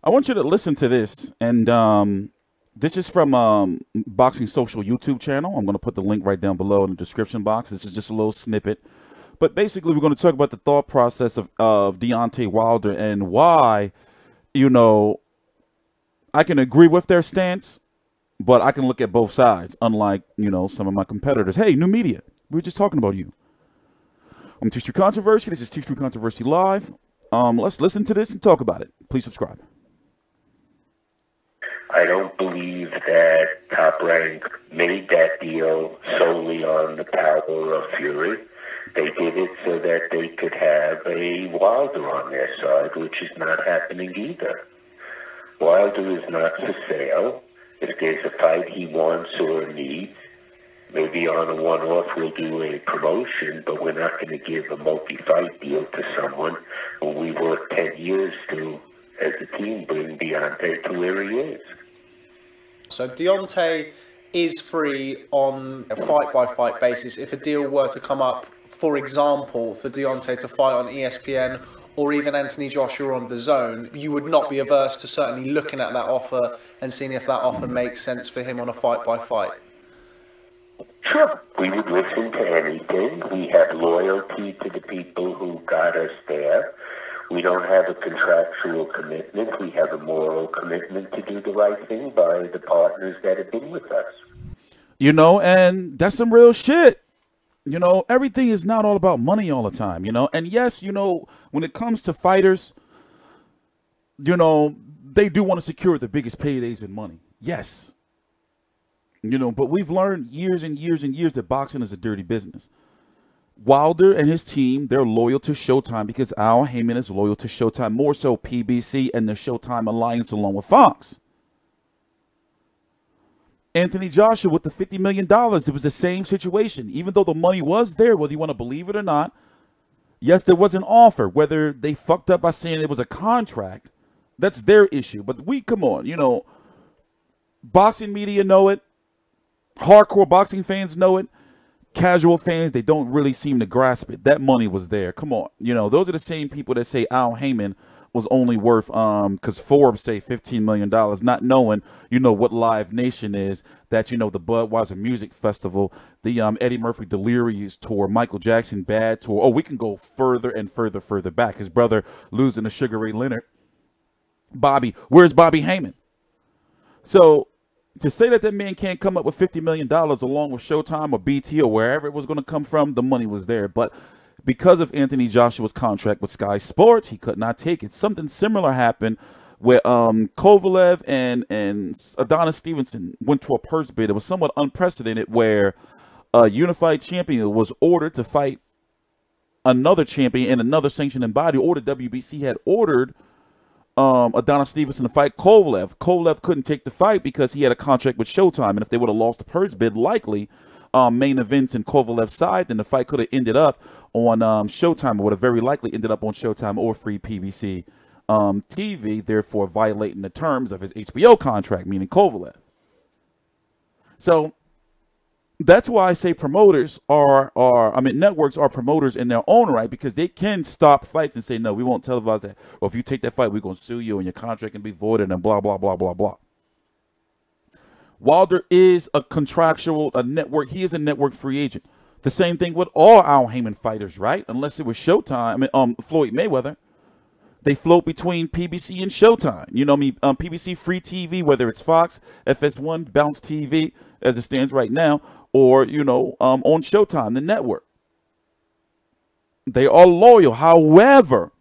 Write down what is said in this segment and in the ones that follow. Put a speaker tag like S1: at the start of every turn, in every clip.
S1: I want you to listen to this, and this is from Boxing Social YouTube channel. I'm going to put the link right down below in the description box. This is just a little snippet. But basically, we're going to talk about the thought process of Deontay Wilder and why, you know, I can agree with their stance, but I can look at both sides, unlike, some of my competitors. Hey, new media, we were just talking about you. I'm TstreeT Controversy. This is TstreeT Controversy Live. Let's listen to this and talk about it. Please subscribe.
S2: I don't believe that Top Rank made that deal solely on the power of Fury. They did it so that they could have a Wilder on their side, which is not happening either. Wilder is not for sale. If there's a fight he wants or needs, maybe on a one-off we'll do a promotion, but we're not going to give a multi-fight deal to someone who we worked 10 years to, as a team, bring Deontay to where he is.
S3: So Deontay is free on a fight-by-fight basis. If a deal were to come up, for example, for Deontay to fight on ESPN or even Anthony Joshua on DAZN, you would not be averse to certainly looking at that offer and seeing if that offer makes sense for him on a fight-by-fight.
S2: Sure, we would listen to anything. We have loyalty to the people who got us there. We don't have a contractual commitment. We have a moral commitment to do the right thing by the partners that have been with us.
S1: And that's some real shit. Everything is not all about money all the time, And yes, when it comes to fighters, they do want to secure the biggest paydays in money. Yes. But we've learned years and years and years that boxing is a dirty business. Wilder and his team, they're loyal to Showtime because Al Heyman is loyal to Showtime, more so PBC and the Showtime Alliance along with Fox. Anthony Joshua with the $50 million, it was the same situation. Even though the money was there, whether you want to believe it or not, yes, there was an offer. Whether they fucked up by saying it was a contract, that's their issue. But come on, boxing media know it. Hardcore boxing fans know it. Casual fans, they don't really seem to grasp it. That money was there. Come on. Those are the same people that say Al Heyman was only worth, because Forbes say $15 million, not knowing, what Live Nation is, that, the Budweiser Music Festival, the Eddie Murphy Delirious Tour, Michael Jackson Bad Tour. Oh, we can go further and further back. His brother losing to Sugar Ray Leonard. Bobby, where's Bobby Heyman? So, to say that man can't come up with $50 million along with Showtime or BT or wherever it was going to come from, the money was there. But because of Anthony Joshua's contract with Sky Sports, he could not take it. Something similar happened where Kovalev and Adonis Stevenson went to a purse bid. It was somewhat unprecedented where a unified champion was ordered to fight another champion in another sanctioning body, or the WBC had ordered Adonis Stevenson to fight Kovalev. Kovalev couldn't take the fight because he had a contract with Showtime, and if they would have lost the purse bid, likely main events in Kovalev's side, then the fight could have ended up on Showtime, or would have very likely ended up on Showtime or free PBC TV, therefore violating the terms of his HBO contract, meaning Kovalev. So that's why I say networks are promoters in their own right, because they can stop fights and say, no, we won't televise that. Or if you take that fight, we're going to sue you and your contract can be voided and blah, blah, blah, blah, blah. Wilder is a network. He is a network free agent. The same thing with all Al Heyman fighters, right? Unless it was Showtime, Floyd Mayweather. They float between PBC and Showtime. PBC free TV, whether it's Fox, FS1, Bounce TV, as it stands right now, or, on Showtime, the network. They are loyal. However,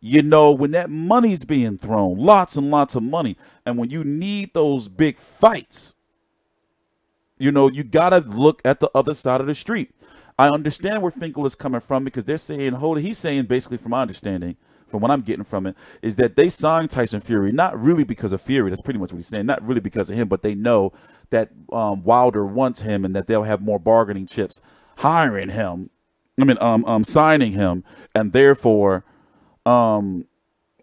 S1: when that money's being thrown, lots and lots of money, and when you need those big fights, you got to look at the other side of the street. I understand where Finkel is coming from, because they're saying, he's saying, basically, from my understanding, from what I'm getting from it, is that they signed Tyson Fury not really because of Fury. That's pretty much what he's saying. Not really because of him, but they know that Wilder wants him and that they'll have more bargaining chips hiring him. Signing him, and therefore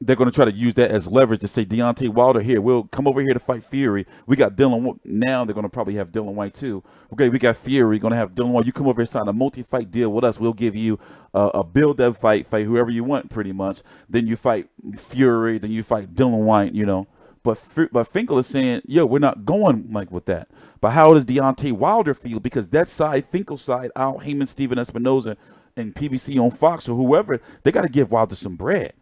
S1: they're going to try to use that as leverage to say, Deontay Wilder, here, we'll come over here to fight Fury. We got Dylan. Now they're going to probably have Dylan Whyte too. Okay, we got Fury. Going to have Dylan Whyte. You come over here and sign a multi-fight deal with us. We'll give you a build-up fight whoever you want, pretty much. Then you fight Fury. Then you fight Dylan Whyte, you know. But Finkel is saying, yo, we're not going like with that. But how does Deontay Wilder feel? Because that side, Finkel's side, Al Heyman, Steven Espinoza, and PBC on Fox or whoever, they got to give Wilder some bread.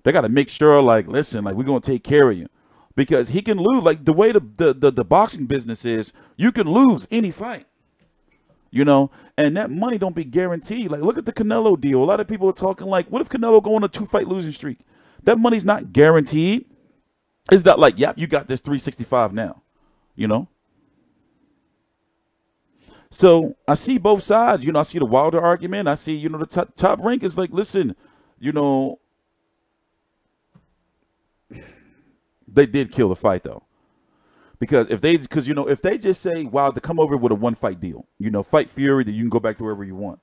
S1: They got to make sure, like, listen, like, we're going to take care of you. Because he can lose. Like, the way the boxing business is, you can lose any fight. You know? And that money don't be guaranteed. Like, look at the Canelo deal. A lot of people are talking, like, what if Canelo go on a 2-fight losing streak? That money's not guaranteed. It's not like, yep, you got this 365 now. You know? So, I see both sides. You know, I see the Wilder argument. I see, you know, the top rank is like, listen, you know, they did kill the fight, though, because if they just say, wow, to come over with a 1-fight deal, you know, fight Fury, then you can go back to wherever you want.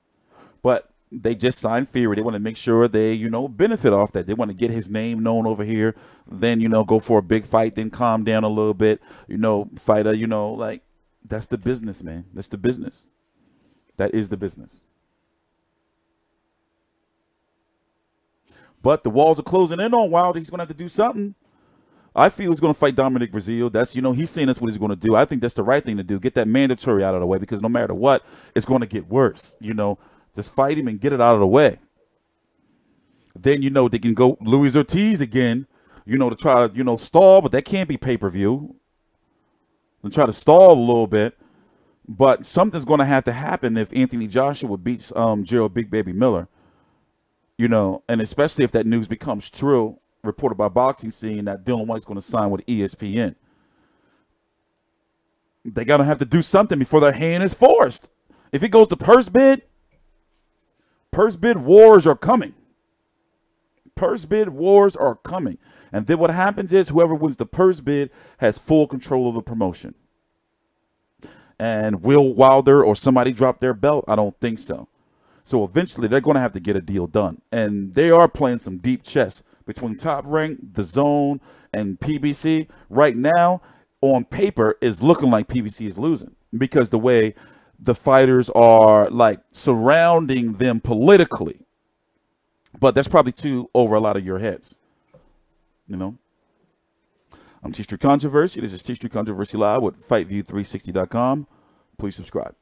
S1: But they just signed Fury. They want to make sure they, you know, benefit off that. They want to get his name known over here, then, you know, go for a big fight, then calm down a little bit, you know, fight a, you know, like, that's the business, man. That's the business. That is the business. But the walls are closing in on Wilder. He's going to have to do something. I feel he's going to fight Dominic Breazeale. That's, you know, he's saying that's what he's going to do. I think that's the right thing to do. Get that mandatory out of the way, because no matter what, it's going to get worse. You know, just fight him and get it out of the way. Then, you know, they can go Luis Ortiz again, you know, to try to, you know, stall, but that can't be pay-per-view. Then try to stall a little bit. But something's going to have to happen if Anthony Joshua beats Gerald Big Baby Miller. You know, and especially if that news becomes true, reported by Boxing Scene, that Dylan White's going to sign with ESPN. They got to have to do something before their hand is forced. If it goes to purse bid wars are coming. Purse bid wars are coming. And then what happens is whoever wins the purse bid has full control of the promotion. And will Wilder or somebody drop their belt? I don't think so. So eventually they're going to have to get a deal done. And they are playing some deep chess between Top Rank, The Zone, and PBC. Right now, on paper, is looking like PBC is losing, because the way the fighters are, like, surrounding them politically. But that's probably too over a lot of your heads. You know? I'm TstreeT Controversy. This is TstreeT Controversy Live with FightView360.com. Please subscribe.